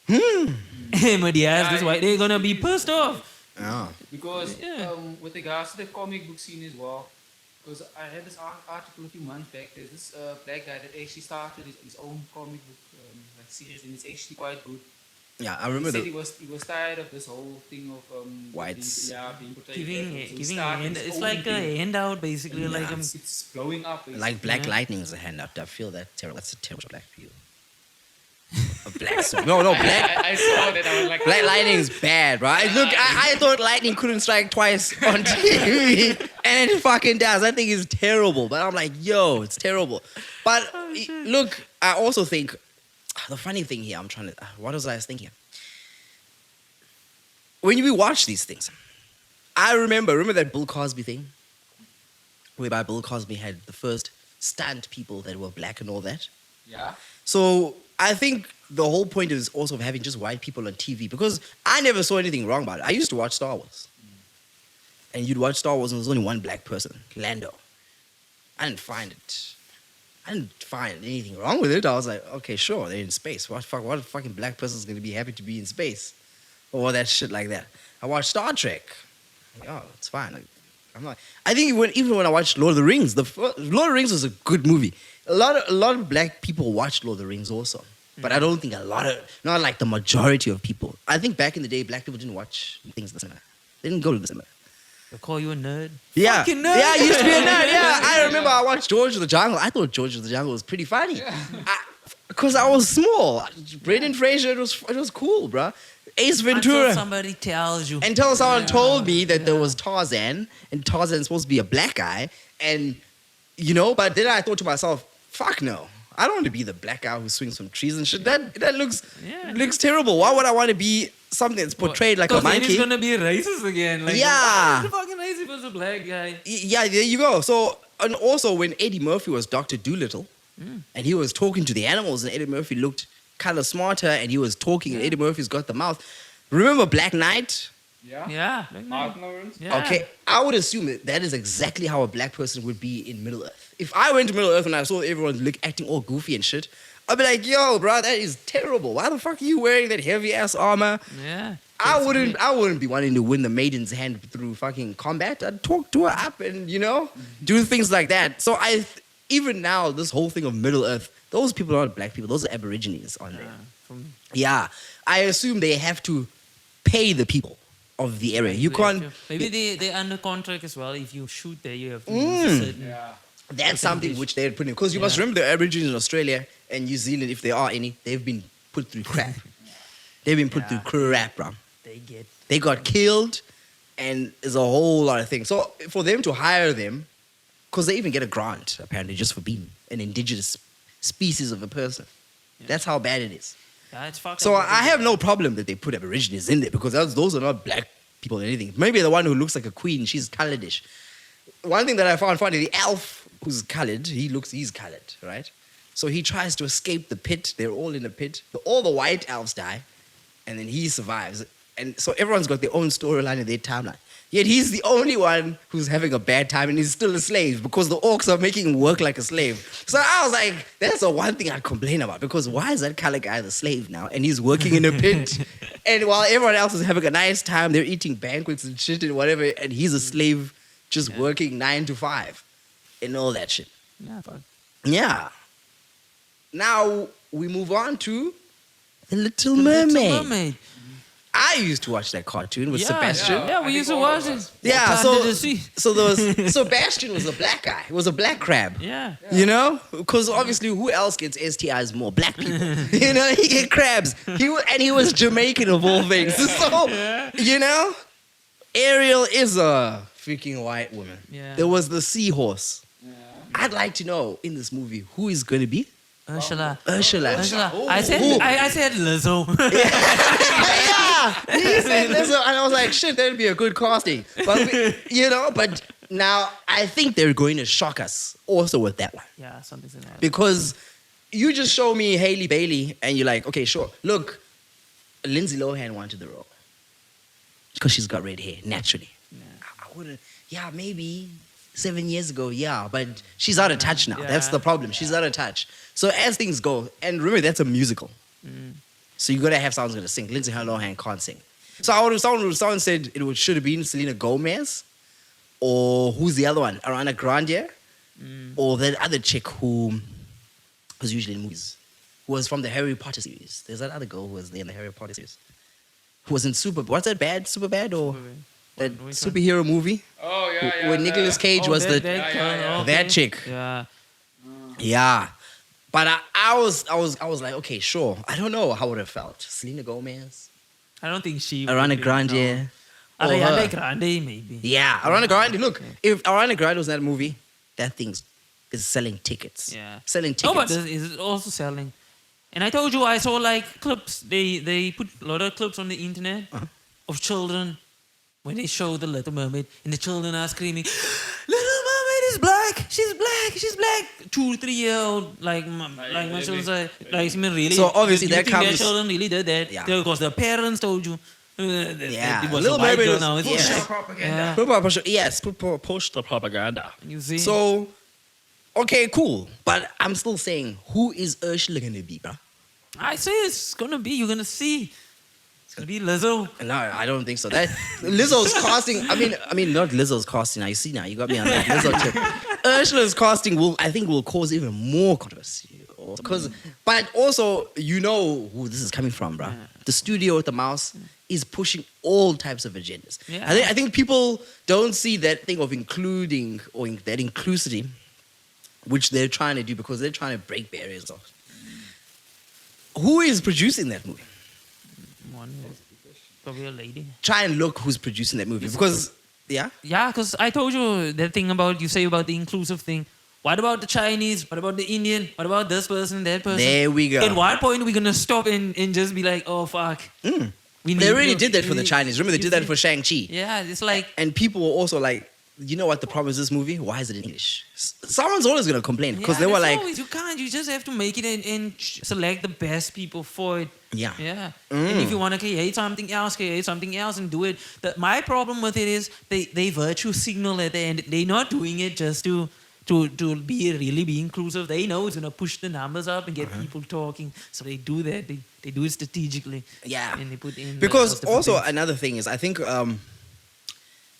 Medea is this white. They're gonna be pissed off. Oh. Because with regards to the comic book scene as well, because I had this article a few months back. There's this black guy that actually started his own comic book like series, and it's actually quite good. Yeah, I remember he said he was tired of this whole thing of whites being portrayed. Giving hand. It's like a handout, basically. Yeah, Like it's blowing up. Basically. like Black Lightning is a handout. I feel that terrible. That's a terrible black people. A black suit. No, black. I saw that. I was like, Black Lightning is bad, right? Look, I thought lightning couldn't strike twice on TV, and it fucking does. I think it's terrible, but I'm like, yo, it's terrible. But look, I also think the funny thing here, what was I thinking? When we watch these things, I remember that Bill Cosby thing, whereby Bill Cosby had the first stunt people that were black and all that. yeah. So I think the whole point is also of having just white people on TV, because I never saw anything wrong about it. I used to watch Star Wars. And you'd watch Star Wars and there was only one black person, Lando. I didn't find anything wrong with it. I was like, okay, sure, they're in space. What fucking black person is going to be happy to be in space? Or that shit like that. I watched Star Trek. Like, oh, it's fine. Like, I'm not. I think even when I watched Lord of the Rings, Lord of the Rings was a good movie. A lot of black people watched Lord of the Rings also, but I don't think not like the majority of people. I think back in the day, black people didn't watch things in the cinema. They didn't go to the cinema. they call you a nerd. Yeah, Fucking nerd. yeah, I used to be a nerd. Yeah, I remember I watched George of the Jungle. I thought George of the Jungle was pretty funny, because I was small. Brendan Fraser, it was cool, bruh. Ace Ventura. Until somebody tells you. Until someone told me that there was Tarzan, and Tarzan's supposed to be a black guy, and but then I thought to myself, fuck no. I don't want to be the black guy who swings from trees and shit. That looks terrible. Why would I want to be something that's portrayed like a monkey? He's gonna be racist again. Like, yeah. He's fucking racist if it's a black guy. Yeah, there you go. So, and also when Eddie Murphy was Dr. Dolittle, and he was talking to the animals, and Eddie Murphy looked kind of smarter, and he was talking, and Eddie Murphy's got the mouth. Remember Black Knight? Yeah. Martin Lawrence. Yeah. Okay, I would assume that is exactly how a black person would be in Middle Earth. If I went to Middle Earth and I saw everyone acting all goofy and shit, I'd be like, yo, bro, that is terrible. Why the fuck are you wearing that heavy ass armor? Yeah. I wouldn't be wanting to win the maiden's hand through fucking combat. I'd talk to her up and, do things like that. So even now, this whole thing of Middle Earth, those people are not black people. Those are Aborigines on there. Yeah. I assume they have to pay the people of the area. You can't. Maybe they're under contract as well. If you shoot there, you have to use a certain. Yeah. That's something which they're putting. Because you must remember the Aborigines in Australia and New Zealand, if there are any, they've been put through crap. They've been put through crap, bro. They got killed, and there's a whole lot of things. So for them to hire them, because they even get a grant apparently just for being an indigenous species of a person. Yeah. That's how bad it is. Yeah, it's fucked So up. I have no problem that they put Aborigines in there, because those are not black people or anything. Maybe the one who looks like a queen, she's coloredish. One thing that I found funny, the elf who's colored, he's colored, right? So he tries to escape the pit. They're all in a pit. All the white elves die, and then he survives. And so everyone's got their own storyline in their timeline. Yet he's the only one who's having a bad time and he's still a slave because the orcs are making him work like a slave. So I was like, that's the one thing I'd complain about because why is that color guy the slave now? And he's working in a pit. And while everyone else is having a nice time, they're eating banquets and shit and whatever. And he's a slave just working 9 to 5 and all that shit. Yeah, fuck. Yeah. Now we move on to The Little Mermaid. Little Mermaid. I used to watch that cartoon with Sebastian. Yeah, we used to watch it. Yeah, Under the sea. so there was Sebastian was a black guy. He was a black crab. Yeah. You know, because obviously, who else gets STIs more? Black people. You know, he get crabs. He was Jamaican of all things. So you know, Ariel is a freaking white woman. Yeah. There was the seahorse. Yeah. I'd like to know in this movie who is going to be Ursula. Ursula. Ursula. I said Lizzo. Yeah, he said Lizzo, and I was like, shit, that'd be a good casting. But but now I think they're going to shock us also with that one. Yeah, something's in that. Because you just show me Hailey Bailey and you're like, okay, sure. Look, Lindsay Lohan wanted the role. Because she's got red hair, naturally. Yeah. I wouldn't, maybe 7 years ago, but she's out of touch now. Yeah. That's the problem. She's out of touch. So as things go, and remember, that's a musical. So you got to have someone who's going to sing. Lindsay Lohan can't sing. So someone said should have been Selena Gomez, or who's the other one? Ariana Grande, or that other chick who was usually in movies, who was from the Harry Potter series. There's that other girl who was there in the Harry Potter series, who was in what's that bad? Superbad or that superhero movie? Oh yeah. Where Nicholas Cage was that chick. Yeah. Yeah. But I was like, okay, sure. I don't know how it would have felt. Selena Gomez, I don't think she. Ariana Grande. No. or Ariana her. Grande, maybe. Yeah, Ariana Grande. Look, if Ariana Grande was in that movie, that thing is selling tickets. Yeah. Selling No, but tickets. it's also selling. And I told you I saw like clips. They put a lot of clips on the internet of children when they show the Little Mermaid, and the children are screaming, "Little Mermaid is black. She's black. She's black." 2-3-year-old like my children say, like, really. So obviously you that think comes- their children really did that. Yeah. Because the parents told you. Yeah. It was Little a white Mermaid girl was- now. yeah. Yeah. propaganda. Yes, push the propaganda. You see. So, okay, cool. But I'm still saying, who is Ursula gonna be, bro? I say it's gonna be. You're gonna see. It's gonna be Lizzo. No, I don't think so. That Lizzo's casting. I mean, not Lizzo's casting. Now you see, now you got me on that Lizzo tip. Ursula's casting will cause even more controversy. But also, you know who this is coming from, bro. Yeah. The studio with the mouse is pushing all types of agendas. Yeah. I think people don't see that thing of including or that inclusivity, which they're trying to do because they're trying to break barriers off. Who is producing that movie? One is probably a lady. Try and look who's producing that movie because yeah. Yeah, because I told you that thing about you say about the inclusive thing. What about the Chinese? What about the Indian? What about this person, that person? There we go. At what point are we gonna stop and just be like, oh fuck? They already did that for the Chinese. Remember, they did that for Shang-Chi. Yeah, it's like And people were also like, you know what the problem is this movie? Why is it in English? Someone's always going to complain because they were there's like, always- you can't. You just have to make it and select the best people for it. yeah. Yeah. And if you want to create something else and do it. My problem with it is they virtue signal at the end. They're not doing it just to be inclusive. They know it's gonna push the numbers up and get people talking. So they do that. They do it strategically. Yeah. And they put in Because those different also things. another thing is I think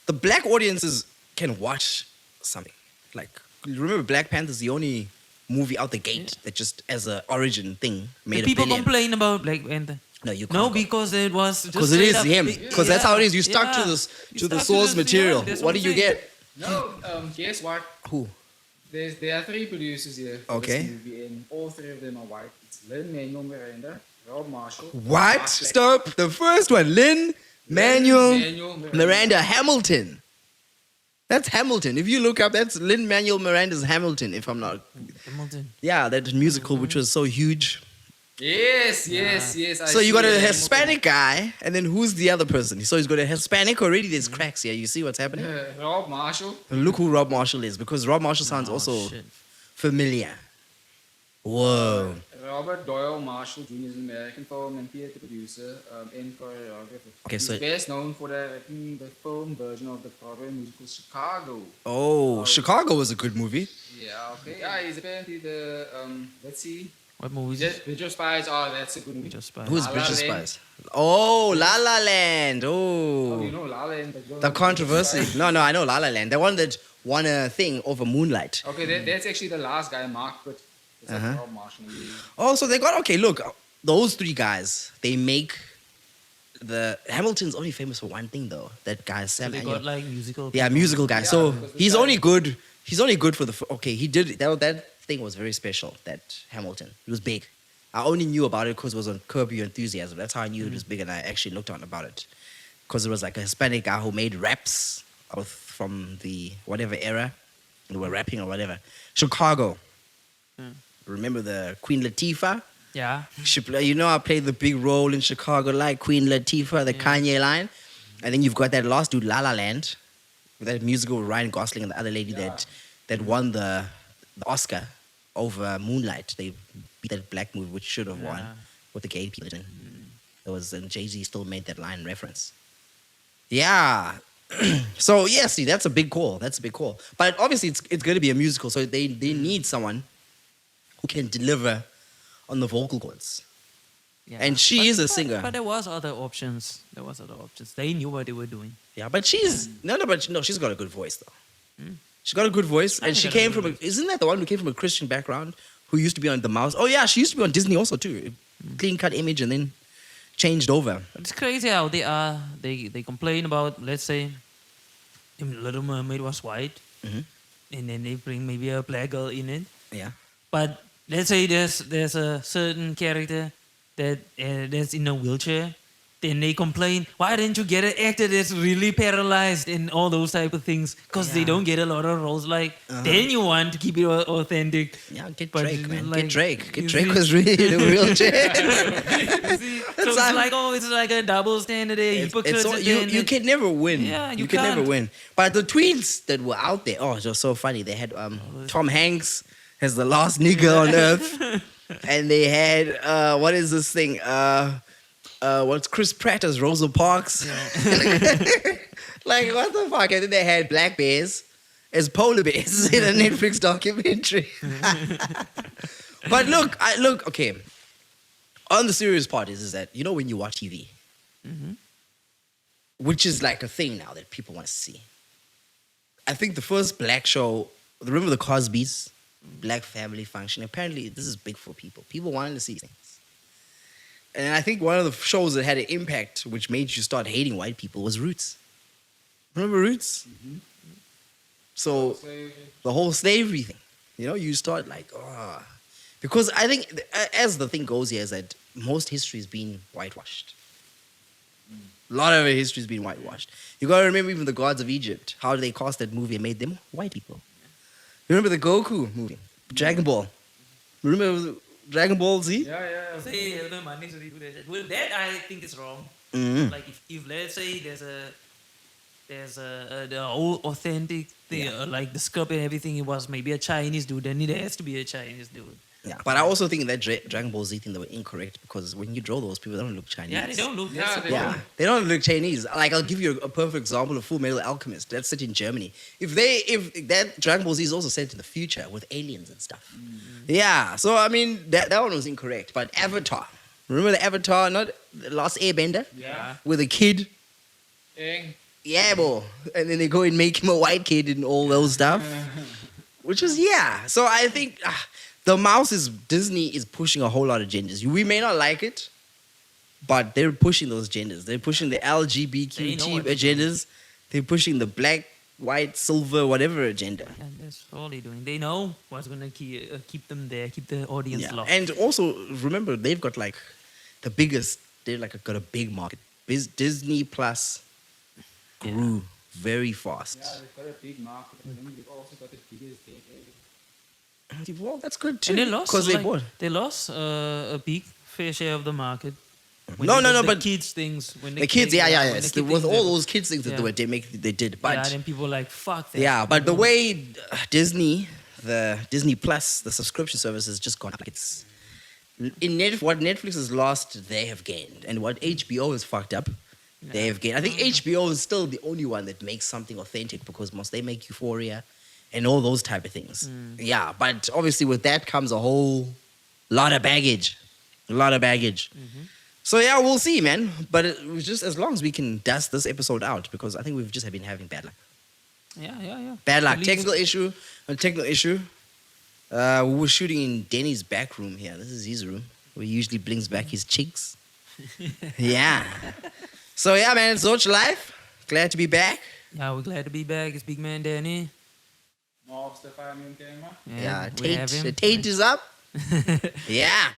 the black audiences can watch something. Like, remember Black Panther's the only movie out the gate that just as an origin thing made And a people billion. complain about Black Panther. No, you can't. No, because it was just Because it is straight up- him. Because that's how it is. You stuck to the You to the stuck source this, material. yeah, that's What do I'm you saying. get? No, guess what? Who? There are 3 producers here for Okay. this movie, and all 3 of them are white. It's Lin-Manuel Miranda, Rob Marshall. What? Mark Stop. The first one, Lin-Manuel Lin-Manuel Miranda Hamilton. That's Hamilton. If you look up, that's Lin-Manuel Miranda's Hamilton, if I'm not. Hamilton. Yeah, that musical which was so huge. Yes. I So you see got a Hamilton. Hispanic guy, and then who's the other person? So he's got a Hispanic already. There's cracks here. You see what's happening? Rob Marshall. Look who Rob Marshall is, because Rob Marshall sounds also shit. familiar. Whoa. Robert Doyle Marshall. Marshall Jr. is an American film and theater producer and choreographer. Okay, He's so- best known for directing the film version of the Broadway musical Chicago. Oh, Chicago was a good movie. Yeah, okay. Yeah, he's apparently the let's see. What movie is it? Bridge of Spies. Oh, that's a good movie. Bridge of Spies. Who's La La British Land. Spies? Oh, La La Land. Oh, Oh. you know La La Land. but you don't The know controversy. Bridge of Spies. No, I know La La Land. The one that won a thing over Moonlight. Okay, that's actually the last guy, Mark, but it's like Rob Marshall movie. Oh, so they got, okay, look, those three guys, they make Hamilton's only famous for one thing though. That guy, Sam They Annual. got like musical. Yeah, people. musical guy. Yeah, So because this he's guy- only good for okay, he did, that thing was very special, that Hamilton. It was big. I only knew about it because it was on Curb Your Enthusiasm. That's how I knew it was big and I actually looked on about it. Because it was like a Hispanic guy who made raps from the whatever era. They were rapping or whatever. Chicago. Remember the Queen Latifah? Yeah. You know, I played the big role in Chicago like Queen Latifah, the Kanye line. And then you've got that last dude, La La Land, with that musical with Ryan Gosling and the other lady that won the Oscar over Moonlight. They beat that black movie, which should have won, Yeah. with the gay people in it. And Jay-Z still made that line reference. Yeah. So, yeah, see, that's a big call. But obviously, it's going to be a musical, so they need someone who can deliver on the vocal cords. Yeah. And she is a singer. But there was other options. They knew what they were doing. Yeah, but she's she's got a good voice though. She's got a good voice, and she think came that's from isn't that the one who came from a Christian background who used to be on The Mouse? Oh yeah, she used to be on Disney also too. Clean cut image and then changed over. It's crazy how they are. They complain about, let's say, Little Mermaid was white, Mhm. and then they bring maybe a black girl in it. Yeah. But let's say there's a certain character that's in a wheelchair. Then they complain, why didn't you get an actor that's really paralyzed and all those type of things? Because they don't get a lot of roles. Like, then you want to keep it authentic. Yeah, get But Drake, man. like, Get Drake. Get you Drake see- was really in a wheelchair. So it's like, it's like a double standard there. Hypocrites. You can never win. Yeah, you can never can't. win. But the tweets that were out there, it was so funny. They had Tom Hanks as the last nigga on earth, and they had what is this thing? What's Chris Pratt as Rosa Parks? Like what the fuck? And then they had black bears as polar bears in a Netflix documentary. But look, okay. On the serious part is that, you know, when you watch TV, which is like a thing now that people want to see. I think the first black show, remember the Cosbys, Black Family Function. Apparently, this is big for people. People wanted to see things. And I think one of the shows that had an impact, which made you start hating white people, was Roots. Remember Roots? So the whole slavery thing, you know, you start like, oh. Because I think, as the thing goes here, is that most history has been whitewashed. A lot of history has been whitewashed. You gotta remember even the gods of Egypt. How they cast that movie and made them white people. Remember the Goku movie? Dragon Ball. Remember Dragon Ball Z? Yeah. Well, that I think is wrong. Mhm. Like if let's say there's the whole authentic thing, like the sculpt and everything, it was maybe a Chinese dude, then it has to be a Chinese dude. Yeah, but I also think that Dragon Ball Z thing, they were incorrect because when you draw those people, they don't look Chinese. Yeah, they don't look. Yeah, That's they the Yeah, problem. they don't look Chinese. Like, I'll give you a perfect example of Full Metal Alchemist. That's set in Germany. If that Dragon Ball Z is also set in the future with aliens and stuff. Yeah, so I mean, that one was incorrect. But Avatar, remember the Avatar, not the Last Airbender? Yeah. With a kid? Eng. Yeah, boy. And then they go and make him a white kid and all those stuff. Which is, yeah. So I think Disney is pushing a whole lot of genders. We may not like it, but they're pushing those genders. They're pushing the They know LGBTQ what to do. agendas. They're pushing the black, white, silver, whatever agenda. And that's all they're doing. They know what's gonna keep them there, keep the audience Yeah. locked. And also, remember, they've got like the biggest, got a big market. Disney Plus grew very fast. Yeah, they've got a big market. I think they've also got the biggest data. Well, that's good too. And they lost. Because they bought. They lost a big fair share of the market. When No, they no, did no, the but kids things. When The kids, yeah. when the It's kid with things, all those kids things that Yeah. they did. But yeah, then people were like, fuck that. yeah, but the way Disney, the Disney Plus, the subscription service has just gone up. what Netflix has lost, they have gained, and what HBO has fucked up, they have gained. I think HBO is still the only one that makes something authentic because most they make Euphoria and all those type of things. Yeah, but obviously with that comes a whole lot of baggage, So yeah, we'll see, man. But it was just as long as we can dust this episode out, because I think we've just been having bad luck. Yeah. Bad luck. At least- Technical issue. We were shooting in Denny's back room here. This is his room, where he usually blings back his cheeks. Yeah. So yeah, man, it's such life. Glad to be back. Yeah, we're glad to be back. It's Big Man Danny. Mark Stefani on camera. Yeah, we have him. the taint is up. Yeah.